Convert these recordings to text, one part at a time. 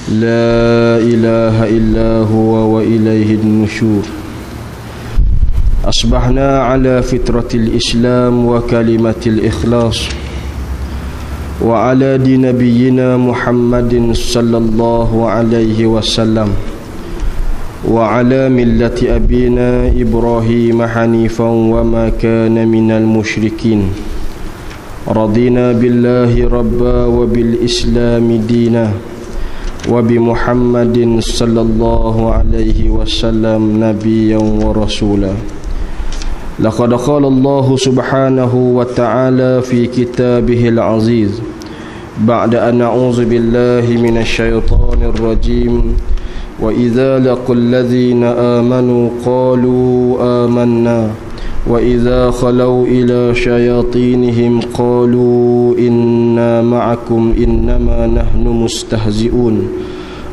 لا إله إلا هو وإليه النشور. أصبحنا على فطرة الإسلام وكلمة الإخلاص وعلى دين نبينا محمد صلى الله عليه وسلم وعلى ملة أبينا إبراهيم حنيفا وما كان من المشركين. رضينا بالله ربا وبالإسلام دينا وبمحمد صلى الله عليه وسلم نبيا ورسولا. لقد قال الله سبحانه وتعالى في كتابه العزيز بعد أن أعوذ بالله من الشيطان الرجيم وإذا لقوا الذين آمنوا قالوا آمنا وإذا خلوا إلى شياطينهم قالوا إنا معكم إنما نحن مستهزئون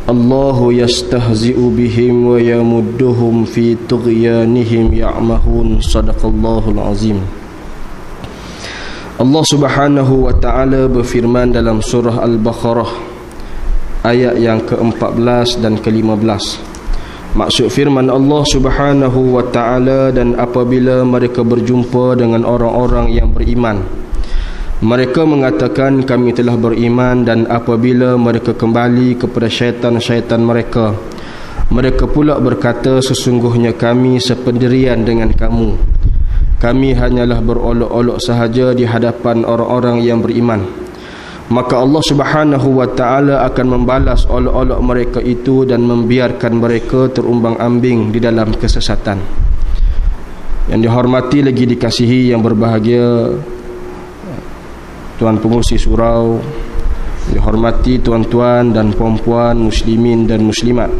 الله يستهزئ بهم ويمدهم في طغيانهم يعمهون. صدق الله العظيم. Allah Subhanahu wa ta'ala berfirman dalam surah Al-Baqarah ayat yang ke-14 dan ke-15. Maksud firman Allah Subhanahu wa ta'ala, dan apabila mereka berjumpa dengan orang-orang yang beriman, mereka mengatakan kami telah beriman, dan apabila mereka kembali kepada syaitan-syaitan mereka, mereka pula berkata sesungguhnya kami sependirian dengan kamu, kami hanyalah berolok-olok sahaja di hadapan orang-orang yang beriman. Maka Allah Subhanahu wa ta'ala akan membalas olok-olok mereka itu dan membiarkan mereka terumbang-ambing di dalam kesesatan. Yang dihormati lagi dikasihi yang berbahagia Tuan Pengurusi Surau, dihormati tuan-tuan dan puan-puan muslimin dan muslimat,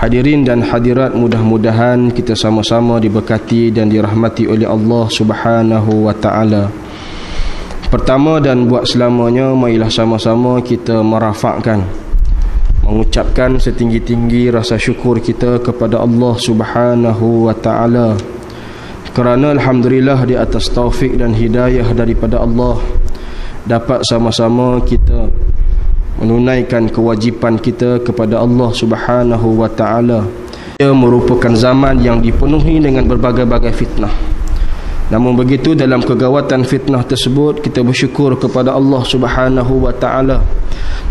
hadirin dan hadirat, mudah-mudahan kita sama-sama diberkati dan dirahmati oleh Allah Subhanahu wa ta'ala. Pertama dan buat selamanya, marilah sama-sama kita merafakkan, mengucapkan setinggi-tinggi rasa syukur kita kepada Allah Subhanahu wa ta'ala, kerana alhamdulillah di atas taufik dan hidayah daripada Allah dapat sama-sama kita menunaikan kewajipan kita kepada Allah Subhanahu wa ta'ala. Ia merupakan zaman yang dipenuhi dengan berbagai-bagai fitnah. Namun begitu, dalam kegawatan fitnah tersebut kita bersyukur kepada Allah Subhanahu wa ta'ala,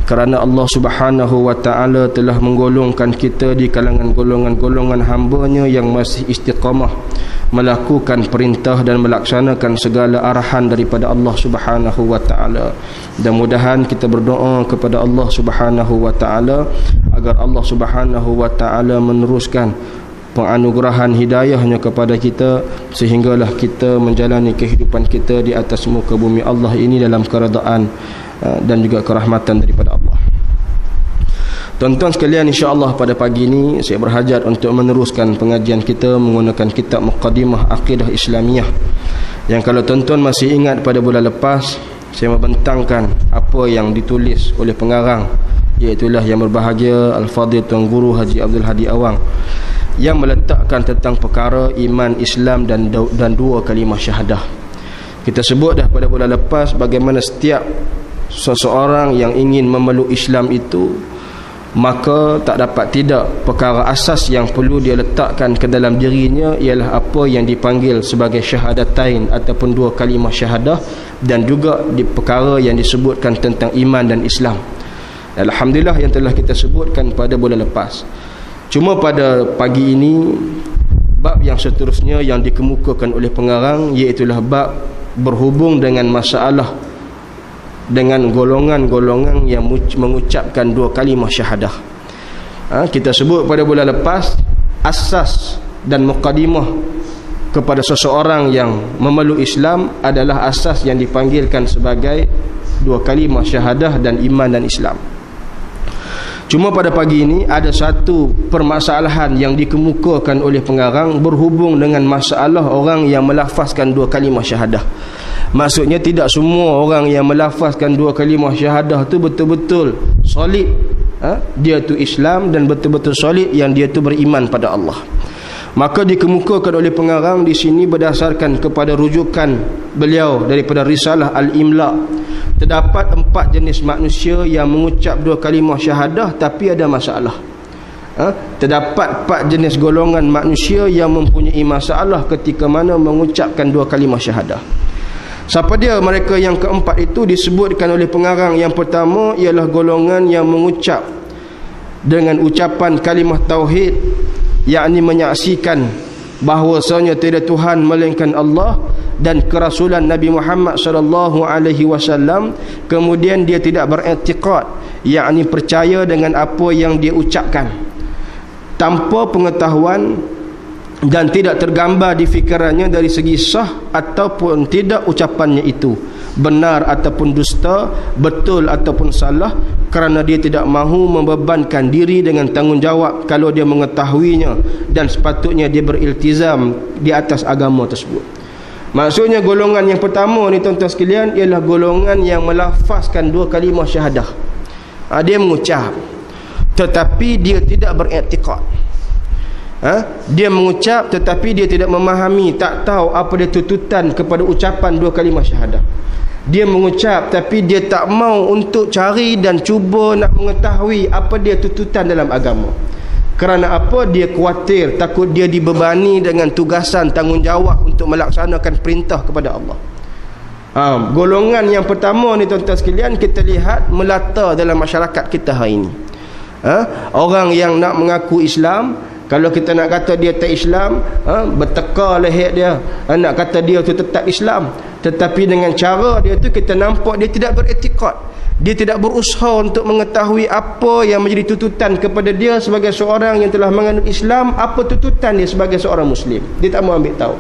kerana Allah Subhanahu wa ta'ala telah menggolongkan kita di kalangan golongan-golongan hamba-Nya yang masih istiqamah melakukan perintah dan melaksanakan segala arahan daripada Allah Subhanahu wa ta'ala. Dan mudahan kita berdoa kepada Allah Subhanahu wa ta'ala agar Allah Subhanahu wa ta'ala meneruskan penganugerahan hidayahnya kepada kita, sehinggalah kita menjalani kehidupan kita di atas muka bumi Allah ini dalam keredaan dan juga kerahmatan daripada Allah. Tuan-tuan sekalian, insya-Allah pada pagi ini saya berhajat untuk meneruskan pengajian kita menggunakan kitab Muqaddimah Aqidah Islamiyah, yang kalau tuan-tuan masih ingat pada bulan lepas saya membentangkan apa yang ditulis oleh pengarang, iaitulah yang berbahagia Al-Fadhil Tuan Guru Haji Abdul Hadi Awang, yang meletakkan tentang perkara iman, Islam dan dua kalimah syahadah. Kita sebut dah pada bulan lepas bagaimana setiap seseorang yang ingin memeluk Islam itu, maka tak dapat tidak perkara asas yang perlu dia letakkan ke dalam dirinya ialah apa yang dipanggil sebagai syahadatain ataupun dua kalimah syahadah, dan juga di perkara yang disebutkan tentang iman dan Islam. Alhamdulillah yang telah kita sebutkan pada bulan lepas. Cuma pada pagi ini bab yang seterusnya yang dikemukakan oleh pengarang, iaitulah bab berhubung dengan masalah dengan golongan-golongan yang mengucapkan dua kalimah syahadah. Kita sebut pada bulan lepas asas dan muqaddimah kepada seseorang yang memeluk Islam adalah asas yang dipanggilkan sebagai dua kalimah syahadah dan iman dan Islam. Cuma pada pagi ini ada satu permasalahan yang dikemukakan oleh pengarang berhubung dengan masalah orang yang melafazkan dua kalimah syahadah. Maksudnya tidak semua orang yang melafazkan dua kalimah syahadah tu betul-betul solid, dia tu Islam, dan betul-betul solid yang dia tu beriman pada Allah. Maka dikemukakan oleh pengarang di sini berdasarkan kepada rujukan beliau daripada risalah Al-Imla. Terdapat 4 jenis manusia yang mengucap 2 kalimah syahadah tapi ada masalah. Terdapat 4 jenis golongan manusia yang mempunyai masalah ketika mana mengucapkan 2 kalimah syahadah. Siapa dia mereka yang keempat itu? Disebutkan oleh pengarang. Yang pertama ialah golongan yang mengucap dengan ucapan kalimah tauhid, yakni menyaksikan bahawasanya tiada Tuhan melainkan Allah dan kerasulan Nabi Muhammad sallallahu alaihi wasallam. Kemudian dia tidak beriktikad, yakni percaya dengan apa yang dia ucapkan tanpa pengetahuan dan tidak tergambar di fikirannya dari segi sah ataupun tidak ucapannya itu benar ataupun dusta, betul ataupun salah, kerana dia tidak mahu membebankan diri dengan tanggungjawab kalau dia mengetahuinya dan sepatutnya dia beriltizam di atas agama tersebut. Maksudnya golongan yang pertama ni tuan-tuan sekalian ialah golongan yang melafazkan 2 kalimah syahadah. Dia mengucap tetapi dia tidak beriktikad. Dia mengucap tetapi dia tidak memahami, tak tahu apa dia tuntutan kepada ucapan 2 kalimah syahadah. Dia mengucap tapi dia tak mau untuk cari dan cuba nak mengetahui apa dia tuntutan dalam agama. Kerana apa? Dia khawatir, takut dia dibebani dengan tugasan tanggungjawab untuk melaksanakan perintah kepada Allah. Golongan yang pertama ni tuan-tuan sekalian kita lihat melata dalam masyarakat kita hari ini. Orang yang nak mengaku Islam, kalau kita nak kata dia tak Islam, berteka leher dia, nak kata dia tu tetap Islam, tetapi dengan cara dia tu kita nampak dia tidak beriktikad, dia tidak berusaha untuk mengetahui apa yang menjadi tuntutan kepada dia sebagai seorang yang telah menganut Islam, apa tuntutan dia sebagai seorang Muslim, dia tak mau ambil tahu.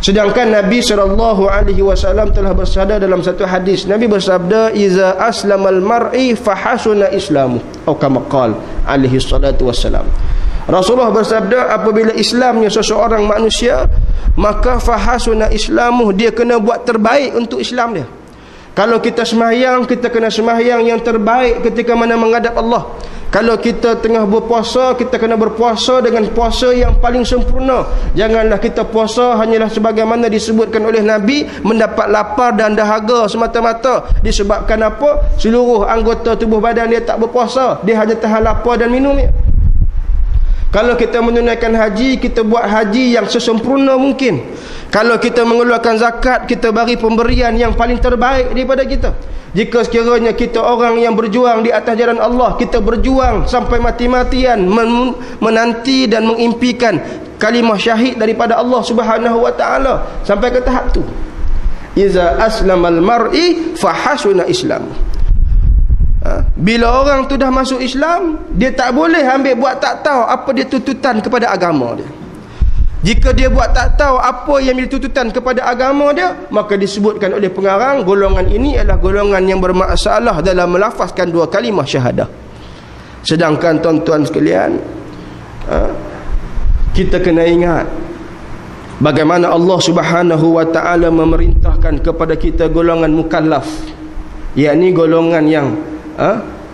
Sedangkan Nabi SAW telah bersabda dalam satu hadis, Nabi bersabda, iza aslamal mar'i fahasuna islamu, atau kama qala alaihi salatu wassalam. Rasulullah bersabda, apabila Islamnya seseorang manusia, maka fahasuna islamu, dia kena buat terbaik untuk Islam dia. Kalau kita sembahyang, kita kena sembahyang yang terbaik ketika mana menghadap Allah. Kalau kita tengah berpuasa, kita kena berpuasa dengan puasa yang paling sempurna. Janganlah kita puasa hanyalah sebagaimana disebutkan oleh Nabi, mendapat lapar dan dahaga semata-mata. Disebabkan apa? Seluruh anggota tubuh badan dia tak berpuasa, dia hanya tahan lapar dan minum ya. Kalau kita menunaikan haji, kita buat haji yang sesempurna mungkin. Kalau kita mengeluarkan zakat, kita bagi pemberian yang paling terbaik daripada kita. Jika sekiranya kita orang yang berjuang di atas jalan Allah, kita berjuang sampai mati-matian menanti dan mengimpikan kalimah syahid daripada Allah Subhanahu wa taala sampai ke tahap tu. Iza aslamal mar'i fahasuna Islam. Bila orang tu dah masuk Islam, dia tak boleh ambil buat tak tahu apa dia tuntutan kepada agama dia. Jika dia buat tak tahu apa yang dituntutan kepada agama dia, maka disebutkan oleh pengarang, golongan ini adalah golongan yang bermasalah dalam melafazkan 2 kalimah syahadah. Sedangkan tuan-tuan sekalian, kita kena ingat bagaimana Allah Subhanahu wa taala memerintahkan kepada kita golongan mukallaf, yakni golongan yang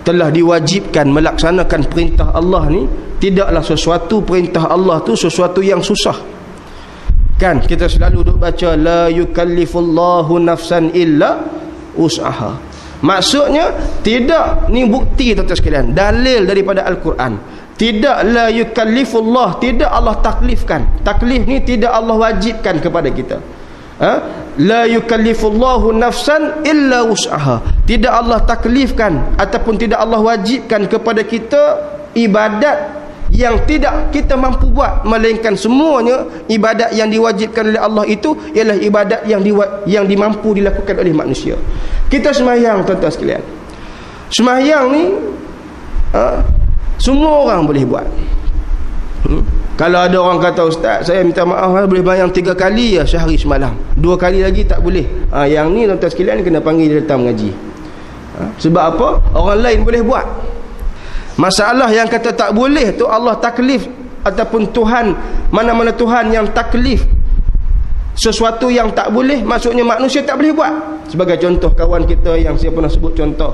telah diwajibkan melaksanakan perintah Allah ni. Tidaklah sesuatu perintah Allah tu sesuatu yang susah. Kan kita selalu duk baca la yukallifullahu nafsan illa usaha. Maksudnya tidak, ni bukti tuan-tuan sekalian, dalil daripada Al-Quran. Tidak la yukallifullah, tidak Allah taklifkan. Taklif ni tidak Allah wajibkan kepada kita. La yukallifullahu nafsan illa usaha. Tidak Allah taklifkan ataupun tidak Allah wajibkan kepada kita ibadat yang tidak kita mampu buat, melainkan semuanya ibadat yang diwajibkan oleh Allah itu ialah ibadat yang dimampu dilakukan oleh manusia. Kita sembahyang tuan-tuan sekalian, sembahyang ni semua orang boleh buat. Kalau ada orang kata, ustaz saya minta maaf boleh bayang 3 kali ya sehari semalam, 2 kali lagi tak boleh, yang ni tuan-tuan sekalian kena panggil dia datang mengaji. Sebab apa? Orang lain boleh buat. Masalah yang kata tak boleh tu Allah taklif, ataupun Tuhan, mana-mana Tuhan yang taklif sesuatu yang tak boleh, maksudnya manusia tak boleh buat. Sebagai contoh, kawan kita yang saya pernah sebut contoh,